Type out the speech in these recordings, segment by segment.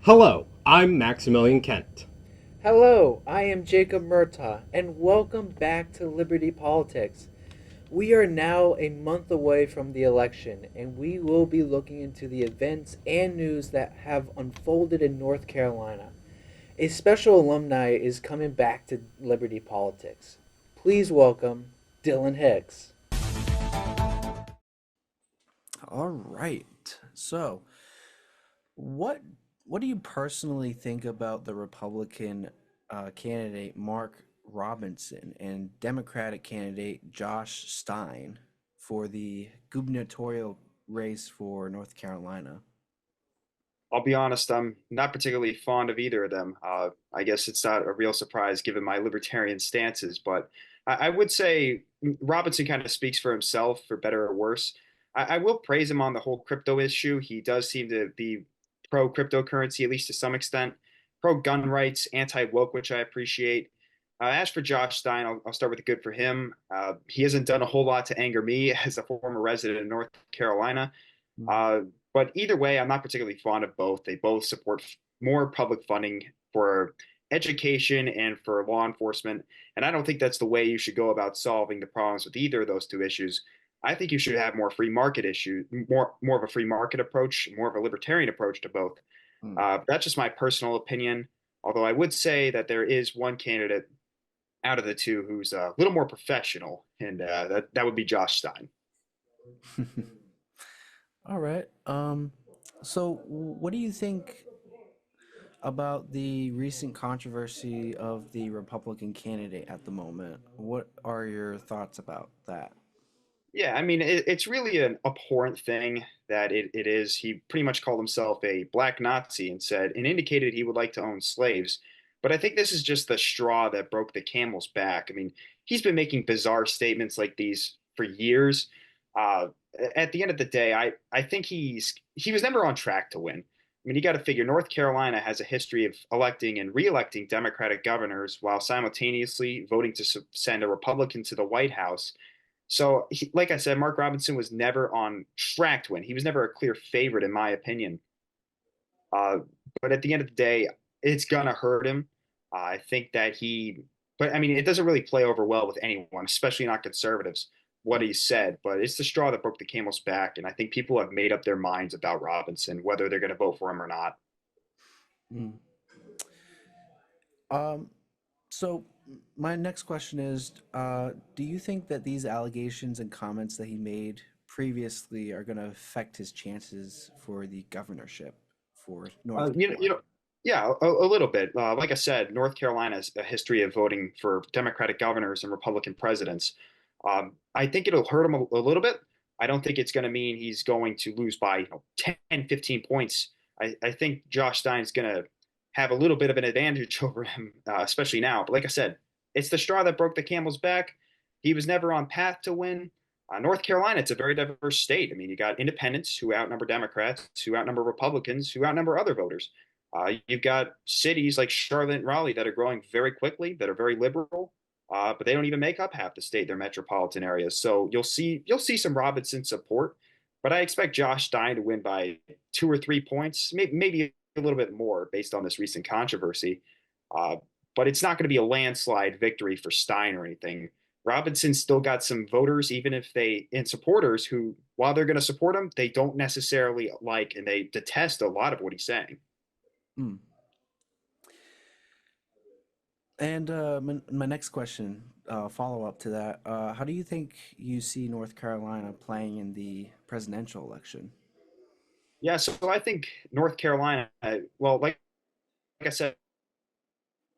Hello, I'm Maximillian Kent. Hello, I am Jacob Murtagh, and welcome back to Liberty Politics. We are now a month away from the election, and we will be looking into the events and news that have unfolded in North Carolina. A special alumni is coming back to Liberty Politics. Please welcome Dylan Hicks. All right. So, what what do you personally think about the Republican candidate Mark Robinson and Democratic candidate Josh Stein for the gubernatorial race for North Carolina? I'll be honest, I'm not particularly fond of either of them. I guess it's not a real surprise given my libertarian stances, but I would say Robinson kind of speaks for himself, for better or worse. I will praise him on the whole crypto issue. He does seem to be pro cryptocurrency, at least to some extent, pro gun rights, anti woke, which I appreciate. As for Josh Stein, I'll start with the good for him. He hasn't done a whole lot to anger me as a former resident of North Carolina. Mm. Uh, but either way, I'm not particularly fond of both. They both support more public funding for education and for law enforcement. And I don't think that's the way you should go about solving the problems with either of those two issues. I think you should have more free market issue, more of a free market approach, more of a libertarian approach to both. Mm. That's just my personal opinion. Although I would say that there is one candidate out of the two who's a little more professional, and that would be Josh Stein. All right. So what do you think about the recent controversy of the Republican candidate at the moment? What are your thoughts about that? Yeah, I mean, it's really an abhorrent thing that it is. He pretty much called himself a black Nazi and indicated he would like to own slaves. But I think this is just the straw that broke the camel's back. I mean, he's been making bizarre statements like these for years. Uh, at the end of the day, I think he was never on track to win. I mean, you got to figure North Carolina has a history of electing and re-electing Democratic governors while simultaneously voting to send a Republican to the White House. So, like I said, Mark Robinson was never on track to win. He was never a clear favorite, in my opinion. Uh, but at the end of the day, it's gonna hurt him. I think that but I mean, it doesn't really play over well with anyone, especially not conservatives, what he said. But it's the straw that broke the camel's back, and I think people have made up their minds about Robinson, whether they're going to vote for him or not. Mm. Um, so my next question is, do you think that these allegations and comments that he made previously are going to affect his chances for the governorship for North Carolina? Yeah, a little bit. Like I said, North Carolina has a history of voting for Democratic governors and Republican presidents. I think it'll hurt him a little bit. I don't think it's going to mean he's going to lose by 10, 15 points. I think Josh Stein's going to have a little bit of an advantage over him, especially now. But like I said, it's the straw that broke the camel's back. He was never on path to win. North Carolina, it's a very diverse state. I mean, you got independents who outnumber Democrats, who outnumber Republicans, who outnumber other voters. You've got cities like Charlotte and Raleigh that are growing very quickly, that are very liberal, but they don't even make up half the state, their metropolitan areas. So you'll see some Robinson support, but I expect Josh Stein to win by 2 or 3 points, maybe a little bit more based on this recent controversy. Uh, but it's not going to be a landslide victory for Stein or anything. Robinson's still got some voters, even if and supporters who, while they're going to support him, they don't necessarily like and they detest a lot of what he's saying. Mm. And my next question, follow up to that, how do you think you see North Carolina playing in the presidential election? Yeah, so I think North Carolina, well, like I said,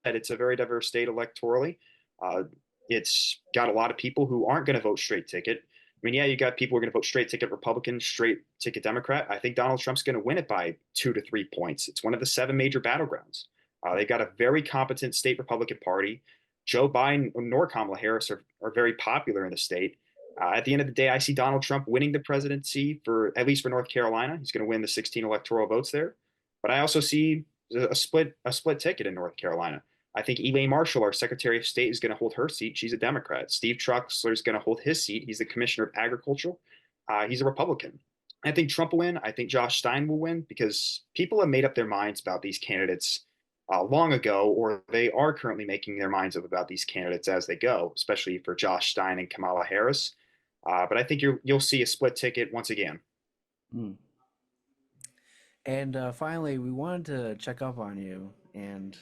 it's a very diverse state electorally. Uh, it's got a lot of people who aren't going to vote straight ticket. I mean, yeah, you got people who are going to vote straight ticket Republican, straight ticket Democrat. I think Donald Trump's going to win it by 2 to 3 points. It's one of the seven major battlegrounds. They've got a very competent state Republican Party. Joe Biden nor Kamala Harris are very popular in the state. At the end of the day, I see Donald Trump winning the presidency for at least for North Carolina. He's going to win the 16 electoral votes there. But I also see a split ticket in North Carolina. I think Elaine Marshall, our Secretary of State, is going to hold her seat. She's a Democrat. Steve Truxler is going to hold his seat. He's the Commissioner of Agriculture. He's a Republican. I think Trump will win. I think Josh Stein will win because people have made up their minds about these candidates long ago, or they are currently making their minds up about these candidates as they go, especially for Josh Stein and Kamala Harris. But I think you'll see a split ticket once again. Mm. And finally, we wanted to check up on you and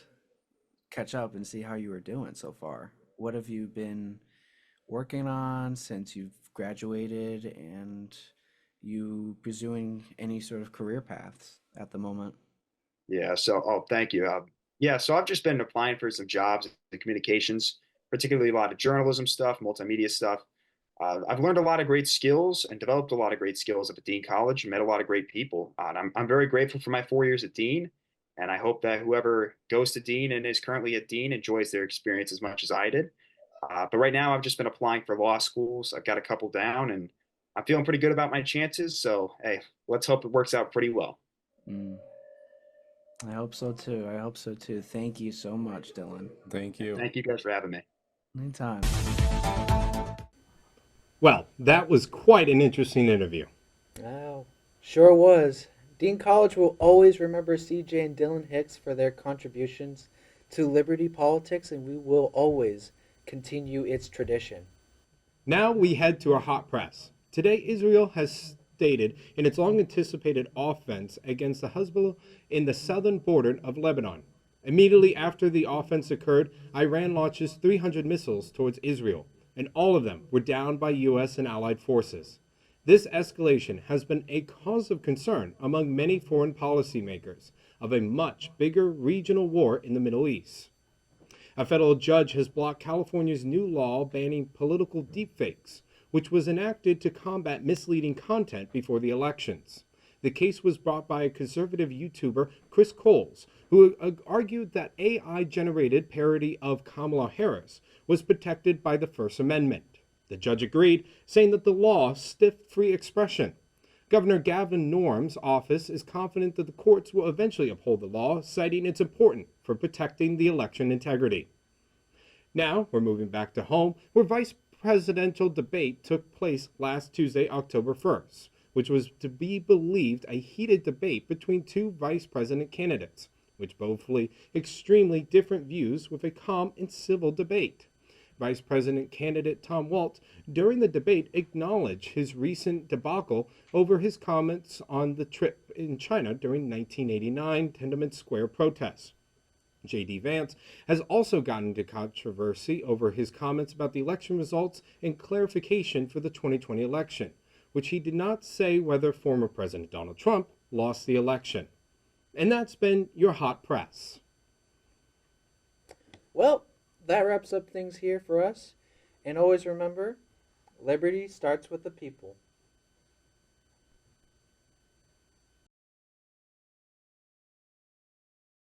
catch up and see how you were doing so far. What have you been working on since you've graduated, and you pursuing any sort of career paths at the moment? Yeah. So, thank you. Yeah. So I've just been applying for some jobs in communications, particularly a lot of journalism stuff, multimedia stuff. I've learned a lot of great skills and developed a lot of great skills at the Dean College and met a lot of great people. And I'm very grateful for my 4 years at Dean. And I hope that whoever goes to Dean and is currently at Dean enjoys their experience as much as I did. But right now, I've just been applying for law schools. I've got a couple down, and I'm feeling pretty good about my chances. So, hey, let's hope it works out pretty well. Mm. I hope so too. I hope so too. Thank you so much, Dylan. Thank you. Thank you guys for having me. Anytime. Well, that was quite an interesting interview. Wow, sure was. Dean College will always remember CJ and Dylan Hicks for their contributions to Liberty politics, and we will always continue its tradition. Now we head to our hot press. Today, Israel has stated in its long anticipated offense against the Hezbollah in the southern border of Lebanon. Immediately after the offense occurred, Iran launches 300 missiles towards Israel, and all of them were downed by U.S. and allied forces. This escalation has been a cause of concern among many foreign policymakers of a much bigger regional war in the Middle East. A federal judge has blocked California's new law banning political deepfakes, which was enacted to combat misleading content before the elections. The case was brought by a conservative YouTuber, Chris Coles, who argued that AI-generated parody of Kamala Harris was protected by the First Amendment. The judge agreed, saying that the law stiffed free expression. Governor Gavin Norm's office is confident that the courts will eventually uphold the law, citing it's important for protecting the election integrity. Now, we're moving back to home, where vice presidential debate took place last Tuesday, October 1st, which was to be believed a heated debate between two vice president candidates, which both held extremely different views with a calm and civil debate. Vice President candidate Tom Waltz, during the debate, acknowledged his recent debacle over his comments on the trip in China during 1989 Tiananmen Square protests. J.D. Vance has also gotten into controversy over his comments about the election results and clarification for the 2020 election, which he did not say whether former President Donald Trump lost the election. And that's been your hot press. Well, that wraps up things here for us. And always remember, liberty starts with the people.